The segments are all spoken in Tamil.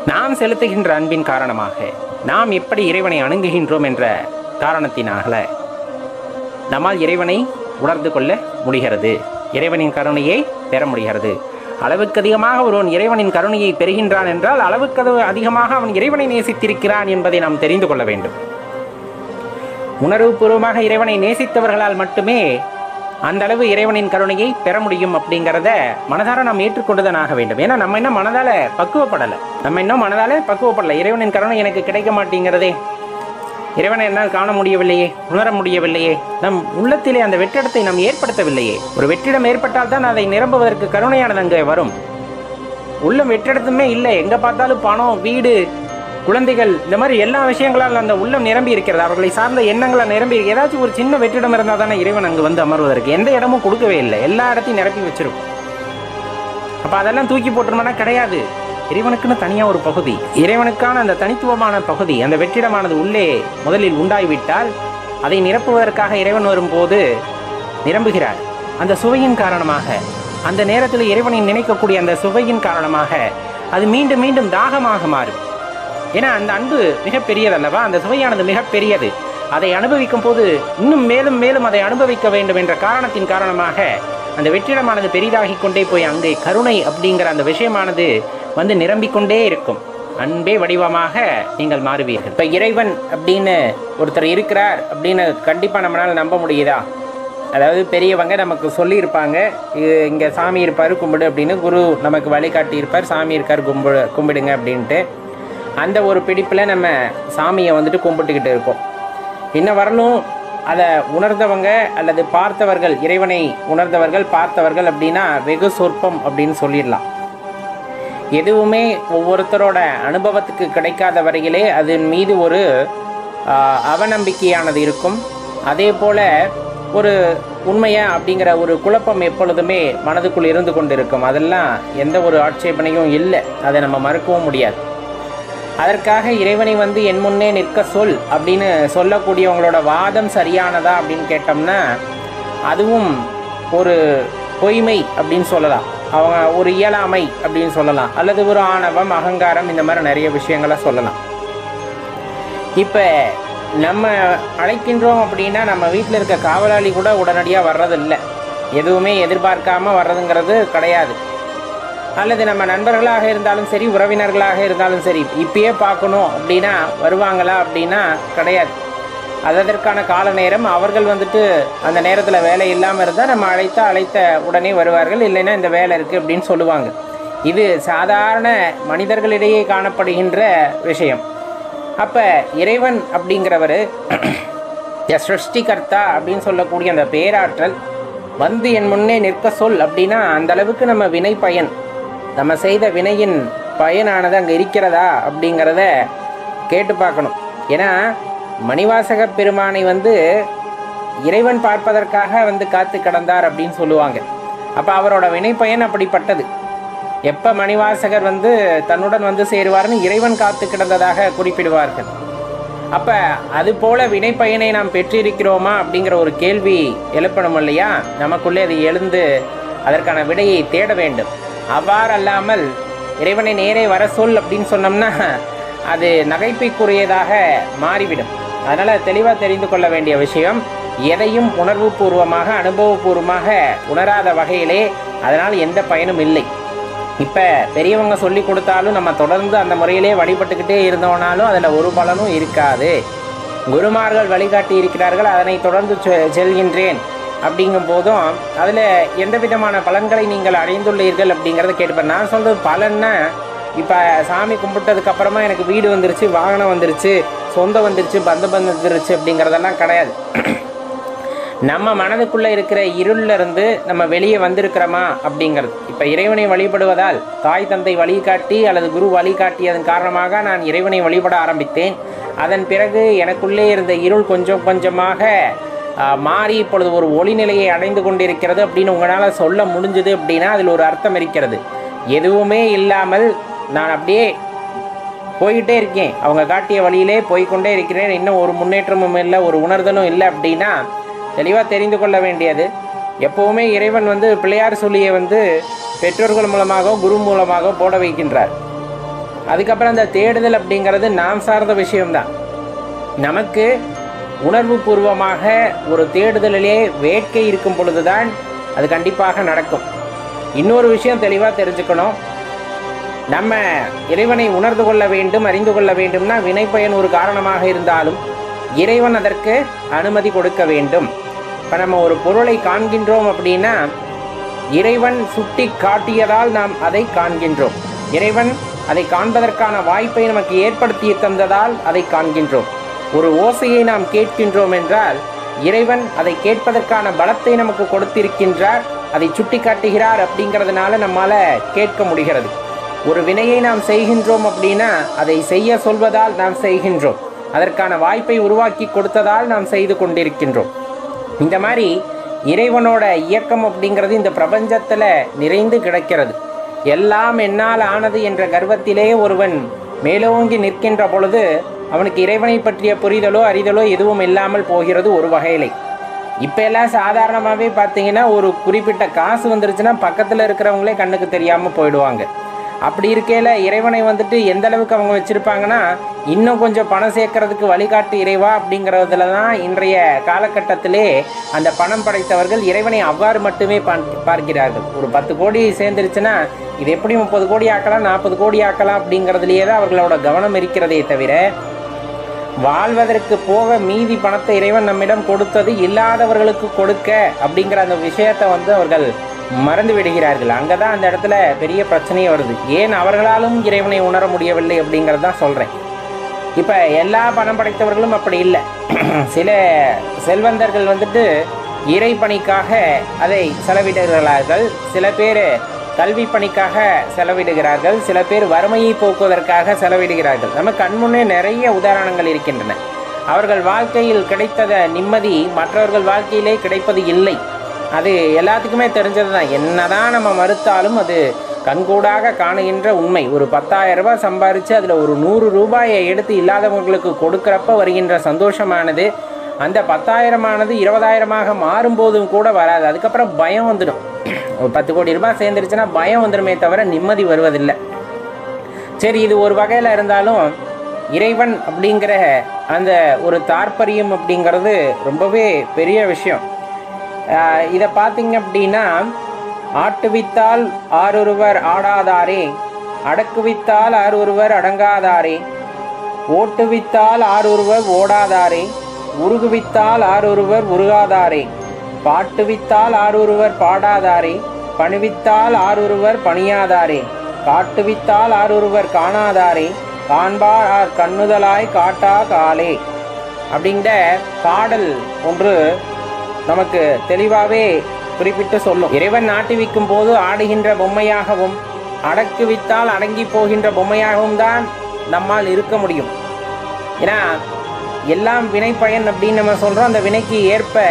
நாம் செலுத்துகின்ற அன்பின் காரணமாக நாம் எப்படி இறைவனை அணுகுகின்றோம் என்ற காரணத்தினால நம்மால் இறைவனை உணர்ந்து கொள்ள முடிகிறது, இறைவனின் கருணையை பெற முடிகிறது. அளவுக்கு அதிகமாக ஒருவன் இறைவனின் கருணையை பெறுகின்றான் என்றால் அளவுக்கு அதிகமாக அவன் இறைவனை நேசித்திருக்கிறான் என்பதை நாம் தெரிந்து கொள்ள வேண்டும். உணர்வுபூர்வமாக இறைவனை நேசித்தவர்களால் மட்டுமே அந்த அளவு இறைவனின் கருணையை பெற முடியும் அப்படிங்கிறத மனதார நாம் ஏற்றுக்கொண்டுதான் ஆக வேண்டும். ஏன்னா நம்ம இன்னும் மனதால பக்குவப்படலை. இறைவனின் கருணை எனக்கு கிடைக்க மாட்டேங்கிறதே, இறைவனை என்னால் காண முடியவில்லையே, உணர முடியவில்லையே, நம் உள்ளத்திலே அந்த வெற்றிடத்தை நாம் ஏற்படுத்தவில்லையே. ஒரு வெற்றிடம் ஏற்பட்டால் தான் அதை நிரம்புவதற்கு கருணையானது அங்கே வரும். உள்ளம் வெற்றிடத்துமே இல்லை, எங்கே பார்த்தாலும் பணம், வீடு, குழந்தைகள், இந்த மாதிரி எல்லா விஷயங்களால் அந்த உள்ளம் நிரம்பி இருக்கிறது. அவர்களை சார்ந்த எண்ணங்களால் நிரம்பி இருக்கு. ஏதாச்சும் ஒரு சின்ன வெற்றிடம் இருந்தால் தானே இறைவன் அங்கு வந்து அமர்வதற்கு. எந்த இடமும் கொடுக்கவே இல்லை, எல்லா இடத்தையும் நிரப்பி வச்சிருக்கும். அப்போ அதெல்லாம் தூக்கி போட்டுருமானா கிடையாது. இறைவனுக்குன்னு தனியாக ஒரு பகுதி, இறைவனுக்கான அந்த தனித்துவமான பகுதி, அந்த வெற்றிடமானது உள்ளே முதலில் உண்டாகிவிட்டால் அதை நிரப்புவதற்காக இறைவன் வரும்போது நிரம்புகிறார். அந்த சுவையின் காரணமாக, அந்த நேரத்தில் இறைவனை நினைக்கக்கூடிய அந்த சுவையின் காரணமாக அது மீண்டும் மீண்டும் தாகமாக மாறும். ஏன்னா அந்த அன்பு மிகப்பெரியதல்லவா, அந்த சுவையானது மிகப்பெரியது. அதை அனுபவிக்கும் போது இன்னும் மேலும் மேலும் அதை அனுபவிக்க வேண்டும் என்ற காரணத்தின் காரணமாக அந்த வெற்றிடமானது பெரிதாகி கொண்டே போய் அங்கே கருணை அப்படிங்கிற அந்த விஷயமானது வந்து நிரம்பிக்கொண்டே இருக்கும். அன்பே வடிவமாக நீங்கள் மாறுவீர்கள். இப்போ இறைவன் அப்படின்னு ஒருத்தர் இருக்கிறார் அப்படின்னு கண்டிப்பாக நம்மளால் நம்ப முடியுதா? அதாவது பெரியவங்க நமக்கு சொல்லியிருப்பாங்க, இங்கே சாமி இருப்பார் கும்பிடு அப்படின்னு, குரு நமக்கு வழிகாட்டி இருப்பார், சாமி இருக்கார் கும்பிடுங்க அப்படின்ட்டு. அந்த ஒரு பிடிப்பில் நம்ம சாமியை வந்துட்டு கும்பிட்டுக்கிட்டு இருப்போம். இன்ன வரலும் அதை உணர்ந்தவங்க அல்லது பார்த்தவர்கள், இறைவனை உணர்ந்தவர்கள் பார்த்தவர்கள் அப்படின்னா வெகு சொற்பம் அப்படின்னு சொல்லிடலாம். எதுவுமே ஒவ்வொருத்தரோட அனுபவத்துக்கு கிடைக்காத வரையிலே அதன் மீது ஒரு அவநம்பிக்கையானது இருக்கும். அதே போல் ஒரு உண்மையா அப்படிங்கிற ஒரு குழப்பம் எப்பொழுதுமே மனதுக்குள் இருந்து கொண்டு இருக்கும். அதெல்லாம் எந்த ஒரு ஆட்சேபனையும் இல்லை, அதை நம்ம மறுக்கவும் முடியாது. அதற்காக இறைவனை வந்து என் முன்னே நிற்க சொல் அப்படின்னு சொல்லக்கூடியவங்களோட வாதம் சரியானதா அப்படின்னு கேட்டோம்னா அதுவும் ஒரு பொய்மை அப்படின்னு சொல்லலாம். அவங்க ஒரு இயலாமை அப்படின்னு சொல்லலாம், அல்லது ஒரு ஆணவம், அகங்காரம், இந்த மாதிரி நிறைய விஷயங்களை சொல்லலாம். இப்போ நம்ம அழைக்கின்றோம் அப்படின்னா நம்ம வீட்டில் இருக்க காவலாளி கூட உடனடியாக வர்றதில்லை, எதுவுமே எதிர்பார்க்காம வர்றதுங்கிறது கிடையாது. அல்லது நம்ம நண்பர்களாக இருந்தாலும் சரி, உறவினர்களாக இருந்தாலும் சரி, இப்பயே பார்க்கணும் அப்படின்னா வருவாங்களா அப்படின்னா கிடையாது. அதற்கான கால நேரம், அவர்கள் வந்துட்டு அந்த நேரத்தில் வேலை இல்லாமல் இருந்தால் நம்ம அழைத்த உடனே வருவார்கள், இல்லைன்னா இந்த வேலை இருக்குது அப்படின்னு சொல்லுவாங்க. இது சாதாரண மனிதர்களிடையே காணப்படுகின்ற விஷயம். அப்போ இறைவன் அப்படிங்கிறவர் சிருஷ்டிகர்த்தா அப்படின்னு சொல்லக்கூடிய அந்த பேராற்றல் வந்து என் முன்னே நிற்க சொல் அப்படின்னா அந்த அளவுக்கு நம்ம வினை பயன், நம்ம செய்த வினையின் பயனானது அங்கே இருக்கிறதா அப்படிங்கிறத கேட்டு பார்க்கணும். ஏன்னா மணிவாசக பெருமானை வந்து இறைவன் பார்ப்பதற்காக வந்து காத்து கிடந்தார் அப்படின்னு சொல்லுவாங்க. அப்போ அவரோட வினை பயன் அப்படிப்பட்டது. எப்போ மணிவாசகர் வந்து தன்னுடன் வந்து சேருவார்னு இறைவன் காத்து கிடந்ததாக குறிப்பிடுவார்கள். அப்போ அது போல வினை பயனை நாம் பெற்றிருக்கிறோமா அப்படிங்கிற ஒரு கேள்வி எழுப்பணும் இல்லையா? நமக்குள்ளே அது எழுந்து அதற்கான விடையை தேட வேண்டும். அவ்வாறு அல்லாமல் இறைவனை நேரே வர சொல் அப்படின்னு சொன்னோம்னா அது நகைப்புக்குரியதாக மாறிவிடும். அதனால் தெளிவாக தெரிந்து கொள்ள வேண்டிய விஷயம், எதையும் உணர்வு பூர்வமாக அனுபவபூர்வமாக உணராத வகையிலே அதனால் எந்த பயனும் இல்லை. இப்போ பெரியவங்க சொல்லி கொடுத்தாலும் நம்ம தொடர்ந்து அந்த முறையிலே வழிபட்டுக்கிட்டே இருந்தோம்னாலும் அதில் ஒரு பலனும் இருக்காது. குருமார்கள் வழிகாட்டி இருக்கிறார்கள், அதனை தொடர்ந்து செல்கின்றேன் அப்படிங்கும் போதும் அதில் எந்த விதமான பலன்களை நீங்கள் அடைந்துள்ளீர்கள் அப்படிங்கிறத கேட்டுப்பேன். நான் சொல்கிறது பலன்னா, இப்போ சாமி கும்பிட்டதுக்கப்புறமா எனக்கு வீடு வந்துருச்சு, வாகனம் வந்துருச்சு, சொந்தம் வந்துருச்சு, பந்தம் வந்துருச்சு அப்படிங்கிறதெல்லாம் கிடையாது. நம்ம மனதுக்குள்ளே இருக்கிற இருளிலிருந்து நம்ம வெளியே வந்திருக்கிறோமா அப்படிங்கிறது. இப்போ இறைவனை வழிபடுவதால் தாய் தந்தை வழிகாட்டி அல்லது குரு வழிகாட்டியதன் காரணமாக நான் இறைவனை வழிபட ஆரம்பித்தேன். அதன் பிறகு எனக்குள்ளே இருந்த இருள் கொஞ்சம் கொஞ்சமாக மாறி இப்பொழுது ஒரு ஒளிநிலையை அடைந்து கொண்டிருக்கிறது அப்படின்னு உங்களால் சொல்ல முடிஞ்சுது அப்படின்னா அதில் ஒரு அர்த்தம் இருக்கிறது. எதுவுமே இல்லாமல் நான் அப்படியே போய்கிட்டே இருக்கேன், அவங்க காட்டிய வழியிலே போய்கொண்டே இருக்கிறேன், இன்னும் ஒரு முன்னேற்றமும் இல்லை, ஒரு உணர்தலும் இல்லை அப்படின்னா தெளிவாக தெரிந்து கொள்ள வேண்டியது, எப்போவுமே இறைவன் வந்து பிள்ளையார் சொல்லியை வந்து பெற்றோர்கள் மூலமாக குரு மூலமாக போட வைக்கின்றார். அதுக்கப்புறம் அந்த தேடுதல் அப்படிங்கிறது நாம் சார்ந்த விஷயம்தான். நமக்கு உணர்வு பூர்வமாக ஒரு தேடுதலிலே வேட்கை இருக்கும் பொழுதுதான் அது கண்டிப்பாக நடக்கும். இன்னொரு விஷயம் தெளிவாக தெரிஞ்சுக்கணும். நம்ம இறைவனை உணர்ந்து கொள்ள வேண்டும், அறிந்து கொள்ள வேண்டும்னா வினைப்பயன் ஒரு காரணமாக இருந்தாலும் இறைவன் அதற்கு அனுமதி கொடுக்க வேண்டும். இப்போ நம்ம ஒரு பொருளை காண்கின்றோம் அப்படின்னா இறைவன் சுட்டி காட்டியதால் நாம் அதை காண்கின்றோம். இறைவன் அதை காண்பதற்கான வாய்ப்பை நமக்கு ஏற்படுத்தி தந்ததால் அதை காண்கின்றோம். ஒரு ஓசையை நாம் கேட்கின்றோம் என்றால் இறைவன் அதை கேட்பதற்கான பலத்தை நமக்கு கொடுத்திருக்கின்றார், அதை சுட்டி காட்டுகிறார். அப்படிங்கிறதுனால நம்மால் கேட்க முடிகிறது. ஒரு வினையை நாம் செய்கின்றோம் அப்படின்னா அதை செய்ய சொல்வதால் நாம் செய்கின்றோம், அதற்கான வாய்ப்பை உருவாக்கி கொடுத்ததால் நாம் செய்து கொண்டிருக்கின்றோம். இந்த மாதிரி இறைவனோட இயக்கம் அப்படிங்கிறது இந்த பிரபஞ்சத்தில் நிறைந்து கிடக்கிறது. எல்லாம் என்னால் ஆனது என்ற கர்வத்திலே ஒருவன் மேலோங்கி நிற்கின்ற பொழுது அவனுக்கு இறைவனை பற்றிய புரிதலோ அறிதலோ எதுவும் இல்லாமல் போகிறது ஒரு வகையிலே. இப்போ எல்லாம் சாதாரணமாகவே பார்த்தீங்கன்னா ஒரு குறிப்பிட்ட காசு வந்துருச்சுன்னா பக்கத்தில் இருக்கிறவங்களே கண்ணுக்கு தெரியாமல் போயிடுவாங்க. அப்படி இருக்கையில் இறைவனை வந்துட்டு எந்த அளவுக்கு அவங்க வச்சுருப்பாங்கன்னா இன்னும் கொஞ்சம் பணம் சேர்க்கறதுக்கு வழிகாட்டு இறைவா அப்படிங்கிறதுல தான் இன்றைய காலகட்டத்திலே அந்த பணம் படைத்தவர்கள் இறைவனை அவ்வாறு மட்டுமே பார்க்கிறார்கள். ஒரு 10 கோடி சேர்ந்துருச்சுன்னா இது எப்படி 30 கோடி ஆக்கலாம், 40 கோடி ஆக்கலாம் அப்படிங்கிறதுலையே தான் அவர்களோட கவனம் இருக்கிறதே தவிர வாழ்வதற்கு போக மீதி பணத்தை இறைவன் நம்மிடம் கொடுத்தது இல்லாதவர்களுக்கு கொடுக்க அப்படிங்கிற அந்த விஷயத்தை அவர்கள் மறந்து விடுகிறார்கள். அங்கே தான் அந்த இடத்துல பெரிய பிரச்சனையே வருது. ஏன் அவர்களாலும் இறைவனை உணர முடியவில்லை அப்படிங்கிறது தான் சொல்கிறேன். இப்போ எல்லா பணம் படைத்தவர்களும் அப்படி இல்லை. சில செல்வந்தர்கள் இறை பணிக்காக அதை செலவிடுகிறார்கள், சில பேர் கல்வி பணிக்காக செலவிடுகிறார்கள், சில பேர் வறுமையை போக்குவதற்காக செலவிடுகிறார்கள். நம்ம கண்முன்னே நிறைய உதாரணங்கள் இருக்கின்றன. அவர்கள் வாழ்க்கையில் கிடைத்தத நிம்மதி மற்றவர்கள் வாழ்க்கையிலே கிடைப்பது இல்லை. அது எல்லாத்துக்குமே தெரிஞ்சது தான். என்னதான் நம்ம மறுத்தாலும் அது கண்கூடாக காணுகின்ற உண்மை. ஒரு 10,000 ரூபாய் சம்பாரித்து அதில் ஒரு 100 ரூபாயை எடுத்து இல்லாதவங்களுக்கு கொடுக்குறப்ப வருகின்ற சந்தோஷமானது அந்த 10,000ஆனது 20,000ஆக மாறும்போதும் கூட வராது. அதுக்கப்புறம் பயம் வந்துடும். ஒரு 10 கோடி ரூபாய் சேர்ந்துருச்சுன்னா பயம் வந்துடுமே தவிர நிம்மதி வருவதில்லை. சரி, இது ஒரு வகையில் இருந்தாலும் இறைவன் அப்படிங்கிற அந்த ஒரு தாற்பயம் அப்படிங்கிறது ரொம்பவே பெரிய விஷயம். இதை பார்த்தீங்க அப்படின்னா ஆட்டுவித்தால் ஆரொருவர் ஆடாதாரே, அடக்குவித்தால் ஆரொருவர் அடங்காதாரே, ஓட்டுவித்தால் ஆரொருவர் ஓடாதாரே, உருகுவித்தால் ஆரொருவர் உருகாதாரே, பாட்டுவித்தால் ஆரொருவர் பாடாதாரே, பணிவித்தால் ஆரொருவர் பணியாதாரே, காட்டுவித்தால் ஆரொருவர் காணாதாரே, காண்பார் ஆர் கண்ணுதலாய் காட்டா காலே அப்படிங்கிற பாடல் ஒன்று நமக்கு தெளிவாகவே குறிப்பிட்டு சொல்லும். இறைவன் நாட்டுவிக்கும் போது ஆடுகின்ற பொம்மையாகவும் அடக்குவித்தால் அடங்கி போகின்ற பொம்மையாகவும் தான் நம்மால் இருக்க முடியும். ஏன்னா எல்லாம் வினை பயன் அப்படின்னு நம்ம சொல்கிறோம். அந்த வினைக்கு ஏற்ப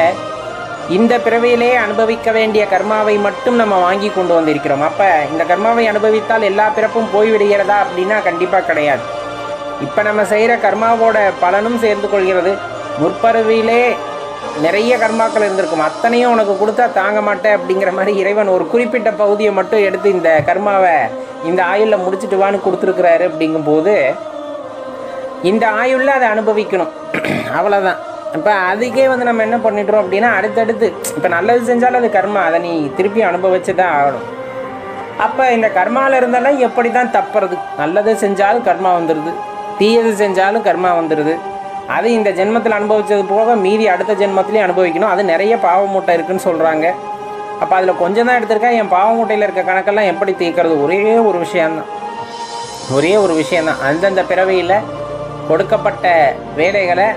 இந்த பிறவியிலே அனுபவிக்க வேண்டிய கர்மாவை மட்டும் நம்ம வாங்கி கொண்டு வந்திருக்கிறோம். அப்போ இந்த கர்மாவை அனுபவித்தால் எல்லா பிறப்பும் போய்விடுகிறதா அப்படின்னா கண்டிப்பாக கிடையாது. இப்போ நம்ம செய்கிற கர்மாவோட பலனும் சேர்ந்து கொள்கிறது. முற்பருவிலே நிறைய கர்மாக்கள் இருந்திருக்கும், அத்தனையும் உனக்கு கொடுத்தா தாங்க மாட்டேன் அப்படிங்கிற மாதிரி இறைவன் ஒரு குறிப்பிட்ட பகுதியை மட்டும் எடுத்து இந்த கர்மாவை இந்த ஆயுளில் முடிச்சுட்டு வான்னு கொடுத்துருக்குறாரு. அப்படிங்கும்போது இந்த ஆயுளில் அதை அனுபவிக்கணும், அவ்வளோதான். இப்போ அதுக்கே நம்ம என்ன பண்ணிடுறோம் அப்படின்னா அடுத்தடுத்து இப்போ நல்லது செஞ்சாலும் அது கர்மா, அதை நீ திருப்பி அனுபவிச்சு தான் ஆகணும். அப்போ இந்த கர்மாவில் இருந்தாலும் எப்படி தான் தப்புறது? நல்லது செஞ்சாலும் கர்மா வந்துடுது, தீயது செஞ்சாலும் கர்மா வந்துடுது. அது இந்த ஜென்மத்தில் அனுபவித்தது போக மீதி அடுத்த ஜென்மத்திலையும் அனுபவிக்கணும். அது நிறைய பாவ மூட்டை இருக்குதுன்னு சொல்கிறாங்க. அப்போ அதில் கொஞ்சம் தான் எடுத்திருக்கேன். என் பாவ மூட்டையில் இருக்க கணக்கெல்லாம் எப்படி தீர்க்கிறது? ஒரே ஒரு விஷயந்தான். அந்தந்த பிறவியில் கொடுக்கப்பட்ட வேலைகளை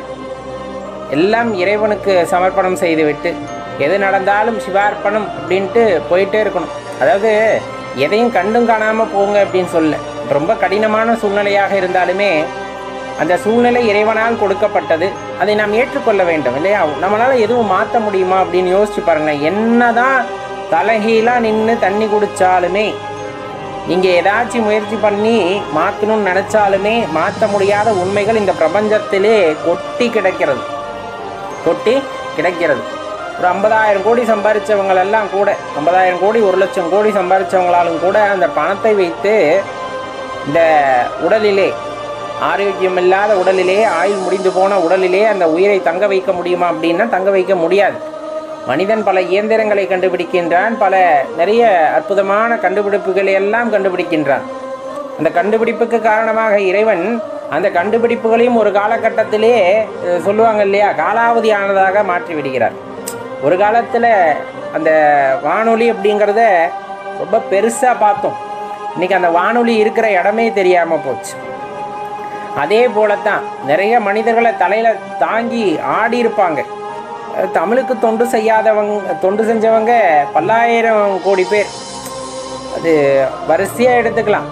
எல்லாம் இறைவனுக்கு சமர்ப்பணம் செய்துவிட்டு எது நடந்தாலும் சிவார்ப்பணம் அப்படின்ட்டு போயிட்டே இருக்கணும். அதாவது எதையும் கண்டும் காணாமல் போங்க அப்படின்னு சொல்ல. ரொம்ப கடினமான சூழ்நிலையாக இருந்தாலுமே அந்த சூழ்நிலை இறைவனால் கொடுக்கப்பட்டது, அதை நாம் ஏற்றுக்கொள்ள வேண்டும் இல்லையா? நம்மளால் எதுவும் மாற்ற முடியுமா அப்படின்னு யோசிச்சு பாருங்களேன். என்னதான் தலைகீழாக நின்று தண்ணி குடித்தாலுமே, நீங்கள் ஏதாச்சும் முயற்சி பண்ணி மாற்றணும்னு நினச்சாலுமே மாற்ற முடியாத உண்மைகள் இந்த பிரபஞ்சத்திலே கொட்டி கிடக்கிறது. ஒரு 50,000 கோடி சம்பாதிச்சவங்களெல்லாம் கூட 50,000 கோடி 1,00,000 கோடி சம்பாதிச்சவங்களாலும் கூட அந்த பணத்தை வைத்து இந்த உடலிலே, ஆரோக்கியம் இல்லாத உடலிலே, ஆயுள் முடிந்து போன உடலிலே அந்த உயிரை தங்க வைக்க முடியுமா அப்படின்னா தங்க வைக்க முடியாது. மனிதன் பல இயந்திரங்களை கண்டுபிடிக்கின்றான், பல நிறைய அற்புதமான கண்டுபிடிப்புகளை எல்லாம் கண்டுபிடிக்கின்றான். அந்த கண்டுபிடிப்புக்கு காரணமாக இறைவன் அந்த கண்டுபிடிப்புகளையும் ஒரு காலகட்டத்திலே சொல்லுவாங்க இல்லையா, காலாவதி ஆனதாக மாற்றி விடுகிறார். ஒரு காலத்தில் அந்த வானொலி அப்படிங்கிறத ரொம்ப பெருசாக பார்த்தோம். இன்றைக்கி அந்த வானொலி இருக்கிற இடமே தெரியாமல் போச்சு. அதே போலத்தான் நிறைய மனிதர்களை தலையில் தாங்கி ஆடி இருப்பாங்க. தமிழுக்கு தொண்டு செஞ்சவங்க பல்லாயிரம் கோடி பேர், அது வரிசையாக எடுத்துக்கலாம்.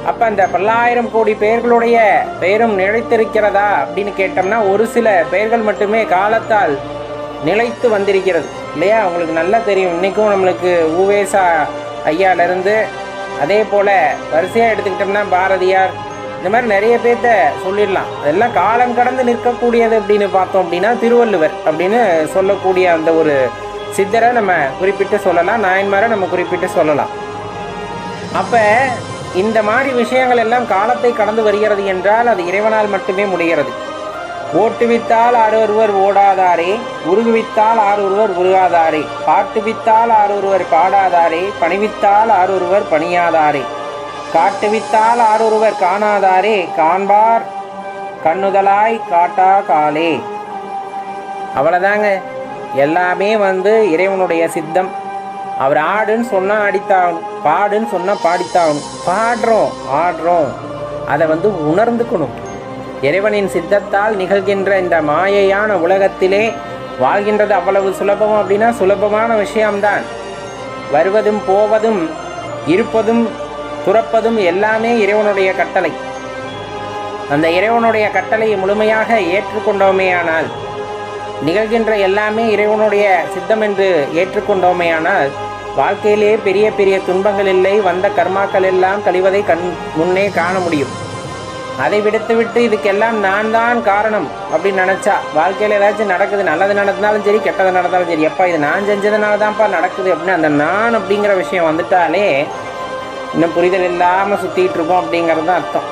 அப்போ அந்த பல்லாயிரம் கோடி பெயர்களுடைய பெயரும் நிலைத்திருக்கிறதா அப்படின்னு கேட்டோம்னா ஒரு சில பெயர்கள் மட்டுமே காலத்தால் நிலைத்து வந்திருக்கிறது இல்லையா. உங்களுக்கு நல்லா தெரியும், இன்றைக்கும் நம்மளுக்கு உவேசா ஐயாவிலேருந்து அதே போல் வரிசையாக எடுத்துக்கிட்டோம்னா பாரதியார், இந்த மாதிரி நிறைய பேர்த்த சொல்லிடலாம். அதெல்லாம் காலம் கடந்து நிற்கக்கூடியது அப்படின்னு பார்த்தோம் அப்படின்னா திருவள்ளுவர் அப்படின்னு சொல்லக்கூடிய அந்த ஒரு சித்தரை நம்ம குறிப்பிட்டு சொல்லலாம், நாயன்மாரை நம்ம குறிப்பிட்டு சொல்லலாம். அப்போ இந்த மாதிரி விஷயங்கள் எல்லாம் காலத்தை கடந்து வருகிறது என்றால் அது இறைவனால் மட்டுமே முடிகிறது. ஓட்டுவித்தால் ஆரொருவர் ஓடாதாரே, உருகுவித்தால் ஆரொருவர் உருகாதாரே, பாட்டுவித்தால் ஆரொருவர் பாடாதாரே, பணிவித்தால் ஆரொருவர் பணியாதாரே, காட்டுவித்தால் ஆரொருவர் காணாதாரே, காண்பார் கண்ணுதலாய் காட்டா காலே. அவ்வளோதாங்க. எல்லாமே இறைவனுடைய சித்தம். அவர் ஆடுன்னு சொன்னால் அடித்தாகணும், பாடுன்னு சொன்னால் பாடித்தாகணும். பாடுறோம் ஆடுறோம், அதை உணர்ந்துக்கணும். இறைவனின் சித்தத்தால் நிகழ்கின்ற இந்த மாயையான உலகத்திலே வாழ்கின்றது அவ்வளவு சுலபம் அப்படின்னா சுலபமான விஷயம்தான். வருவதும் போவதும் இருப்பதும் துறப்பதும் எல்லாமே இறைவனுடைய கட்டளை. அந்த இறைவனுடைய கட்டளையை முழுமையாக ஏற்றுக்கொண்டோமேயானால், நிகழ்கின்ற எல்லாமே இறைவனுடைய சித்தம் என்று ஏற்றுக்கொண்டோமேயானால் வாழ்க்கையிலே பெரிய பெரிய துன்பங்கள் இல்லை, வந்த கர்மாக்கள் எல்லாம் கழிவதை முன்னே காண முடியும். அதை விடுத்துவிட்டு இதுக்கெல்லாம் நான் தான் காரணம் அப்படின்னு நினச்சா வாழ்க்கையில் ஏதாச்சும் நடக்குது, நல்லது நடந்தாலும் சரி கெட்டது நடந்தாலும் சரி, எப்பா இது நான் செஞ்சதுனால தான்ப்பா நடக்குது அப்படின்னு அந்த நான் அப்படிங்கிற விஷயம் வந்துட்டாலே இன்னும் புரிதல் இல்லாமல் சுற்றிட்டு இருக்கோம் அப்படிங்கிறது தான் அர்த்தம்.